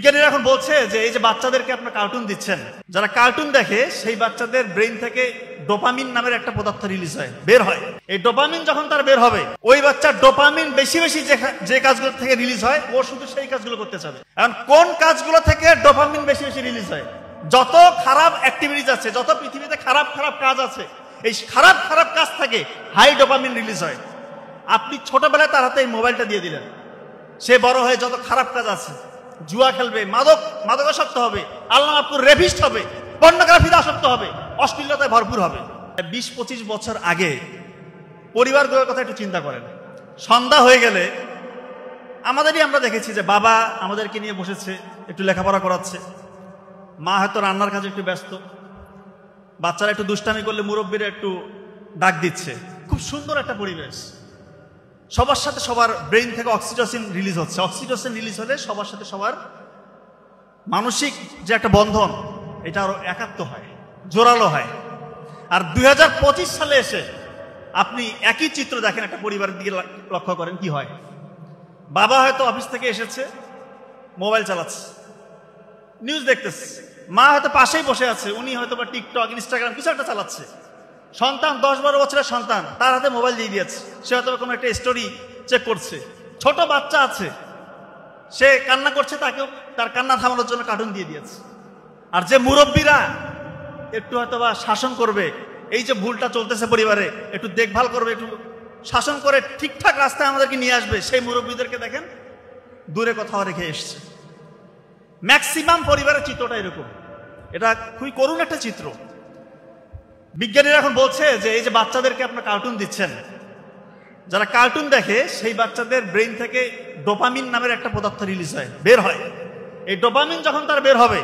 বিজ্ঞানীরা এখন বলছে যে এই যে বাচ্চাদেরকে আপনারা কার্টুন দিচ্ছেন, যারা কার্টুন দেখে সেই বাচ্চাদের ব্রেইন থেকে ডোপামিন নামের একটা পদার্থ রিলিজ হয়, বের হয়। এই ডোপামিন যখন তার বের হবে, ওই বাচ্চার ডোপামিন বেশি বেশি যে কাজগুলো থেকে রিলিজ হয়, ও শুধু সেই কাজগুলো করতে চাবে। এখন কোন কাজগুলো থেকে ডোপামিন বেশি বেশি রিলিজ হয়? যত খারাপ অ্যাক্টিভিটিস আছে, যত পৃথিবীতে খারাপ খারাপ কাজ আছে, এই খারাপ খারাপ কাজ থেকে হাই ডোপামিন রিলিজ হয়। আপনি ছোটবেলায় তার হাতে এই মোবাইলটা দিয়ে দিলেন, সে বড় হয়ে যত খারাপ কাজ আছে, জুয়া খেলবে, মাদকাসক্ত হবে, আল্লাহ মাফকুর রেভিস্ট হবে, পর্নোগ্রাফিতে আসক্ত হবে, অশ্লীলতায় ভরপুর হবে। 20-25 বছর আগে পরিবারগুলোর কথা একটু চিন্তা করেন। সন্ধ্যা হয়ে গেলে আমরা দেখেছি যে বাবা আমাদেরকে নিয়ে বসেছে, একটু লেখাপড়া করাচ্ছে, মা হয়তো রান্নার কাজে একটু ব্যস্ত, বাচ্চারা একটু দুষ্টামি করলে মুরব্বীরা একটু ডাক দিচ্ছে। খুব সুন্দর একটা পরিবেশ। সবার সাথে সবার ব্রেইন থেকে অক্সিটোসিন রিলিজ হচ্ছে। অক্সিটোসিন রিলিজ হলে সবার সাথে সবার মানসিক যে একটা বন্ধন, এটা আরো একাত্ম হয়, জোরালো হয়। আর 2025 সালে এসে আপনি একই চিত্র দেখেন, একটা পরিবারের দিকে লক্ষ্য করেন কি হয়। বাবা হয়তো অফিস থেকে এসেছে, মোবাইল চালাচ্ছে, নিউজ দেখতেছে। মা হয়তো পাশেই বসে আছে, উনি হয়তো বা টিকটক, ইনস্টাগ্রাম কিছু একটা চালাচ্ছে। সন্তান 10-12 বছরের সন্তান, তার হাতে মোবাইল দিয়ে দিয়েছে, সে হয়তো কোনো একটা স্টোরি চেক করছে। ছোট বাচ্চা আছে, সে কান্না করছে, তাকেও তার কান্না থামানোর জন্য কার্টুন দিয়ে দিয়েছে। আর যে মুরব্বীরা একটু হয়তো বা শাসন করবে, এই যে ভুলটা চলতেছে পরিবারে, একটু দেখভাল করবে, একটু শাসন করে ঠিকঠাক রাস্তায় আমাদেরকে নিয়ে আসবে, সেই মুরব্বীদেরকে দেখেন দূরে কোথাও রেখে এসছে। ম্যাক্সিমাম পরিবারের চিত্রটা এরকম। এটা খুবই করুণ একটা চিত্র। বিজ্ঞানীরা এখন বলছে যে এই যে বাচ্চাদেরকে আপনারা কার্টুন দিচ্ছেন, যারা কার্টুন দেখে সেই বাচ্চাদের ব্রেইন থেকে ডোপামিন নামের একটা পদার্থ রিলিজ হয়, বের হয়। এই ডোপামিন যখন তার বের হবে,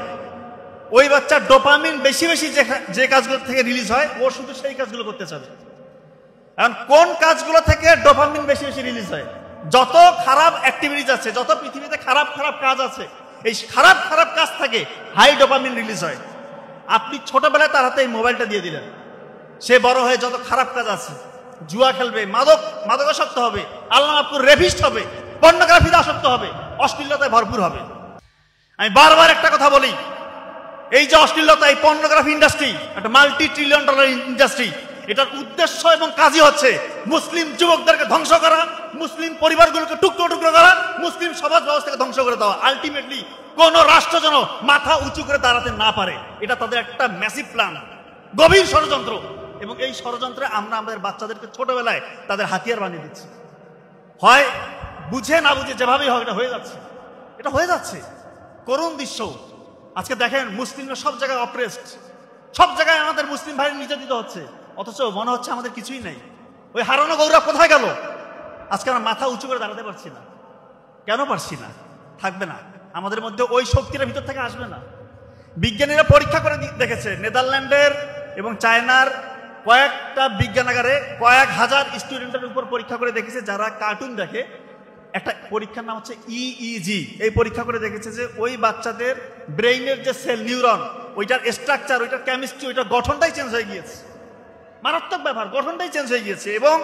ওই বাচ্চার ডোপামিন বেশি বেশি যে কাজগুলো থেকে রিলিজ হয়, ও শুধু সেই কাজগুলো করতে চাবে। এখন কোন কাজগুলো থেকে ডোপামিন বেশি বেশি রিলিজ হয়? যত খারাপ অ্যাক্টিভিটিস আছে, যত পৃথিবীতে খারাপ খারাপ কাজ আছে, এই খারাপ খারাপ কাজ থেকে হাই ডোপামিন রিলিজ হয়। আপনি ছোটবেলায় তার হাতে এই মোবাইলটা দিয়ে দিলেন, সে বড় হয়ে যত খারাপ কাজ আছে, জুয়া খেলবে, মাদকাসক্ত হবে, আল্লাহ মাফকুর রেভিস্ট হবে, পর্নোগ্রাফিতে আসক্ত হবে, অশ্লীলতায় ভরপুর হবে। আমি বারবার একটা কথা বলি, এই যে অশ্লীলতা, এই পর্নোগ্রাফি ইন্ডাস্ট্রি একটা $multi-trillion ইন্ডাস্ট্রি। এটার উদ্দেশ্য এবং কাজই হচ্ছে মুসলিম যুবকদেরকে ধ্বংস করা, মুসলিম পরিবারগুলোকে টুকরো টুকরো করা, মুসলিম সমাজ ব্যবস্থাকে ধ্বংস করে দেওয়া। আলটিমেটলি কোন রাষ্ট্র যেন মাথা উঁচু করে দাঁড়াতে না পারে, এটা তাদের একটা ম্যাসিভ প্ল্যান, গভীর ষড়যন্ত্র। এবং এই ষড়যন্ত্রে আমরা আমাদের বাচ্চাদেরকে ছোটবেলায় তাদের হাতিয়ার বানিয়ে দিচ্ছি। হয় বুঝে না বুঝে, যেভাবেই হোক এটা হয়ে যাচ্ছে, এটা হয়ে যাচ্ছে। করুণ দৃশ্য। আজকে দেখেন মুসলিমরা সব জায়গায় অপ্রেসড, সব জায়গায় আমাদের মুসলিম ভাই নির্যাতিত হচ্ছে, অথচ মনে হচ্ছে আমাদের কিছুই নাই। ওই হারানো গৌরব কোথায় গেল? আজকে আমরা মাথা উঁচু করে দাঁড়াতে পারছি না। কেন পারছি না? থাকবে না, আমাদের মধ্যে ওই শক্তিটা ভিতর থেকে আসবে না। বিজ্ঞানীরা পরীক্ষা করে দেখেছে, নেদারল্যান্ডের এবং চায়নার কয়েকটা বিজ্ঞানাগারে কয়েক হাজার স্টুডেন্টের উপর পরীক্ষা করে দেখেছে যারা কার্টুন দেখে। একটা পরীক্ষার নাম হচ্ছে EEG। এই পরীক্ষা করে দেখেছে যে ওই বাচ্চাদের ব্রেইনের যে সেল, নিউরন, ওইটার স্ট্রাকচার, ওইটার কেমিস্ট্রি, ওইটার গঠনটাই চেঞ্জ হয়ে গিয়েছে। মারাত্মক ব্যাপার, গঠনটাই চেঞ্জ হয়ে গিয়েছে। এবং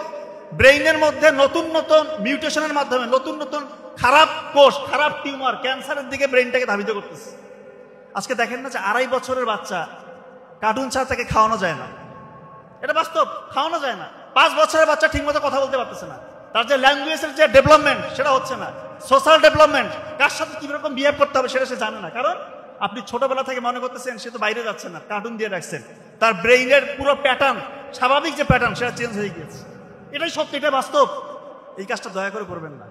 ব্রেইনের মধ্যে নতুন নতুন মিউটেশনের মাধ্যমে নতুন নতুন খারাপ কোষ, খারাপ টিউমার, ক্যান্সারের দিকে ব্রেইনটাকে ধাবিত করতেছে। আজকে দেখেন না যে 2.5 বছরের বাচ্চা কার্টুন ছাড়া তাকে খাওয়ানো যায় না, এটা বাস্তব, খাওয়ানো যায় না। 5 বছরের বাচ্চা ঠিকমতো কথা বলতে পারতেছে না, তার যে ল্যাঙ্গুয়েজের যে ডেভেলপমেন্ট সেটা হচ্ছে না, সোশ্যাল ডেভেলপমেন্ট, কার সাথে কিরকম বিহেভ করতে হবে সেটা সে জানে না। কারণ আপনি ছোটবেলা থেকে মনে করতেছেন সে তো বাইরে যাচ্ছে না, কার্টুন দিয়ে রাখছেন, তার ব্রেইনের পুরো প্যাটার্ন, স্বাভাবিক যে প্যাটার্ন সেটা চেঞ্জ হয়ে গিয়েছে। এটাই সত্যি, এটা বাস্তব। এই কাজটা দয়া করে করবেন না।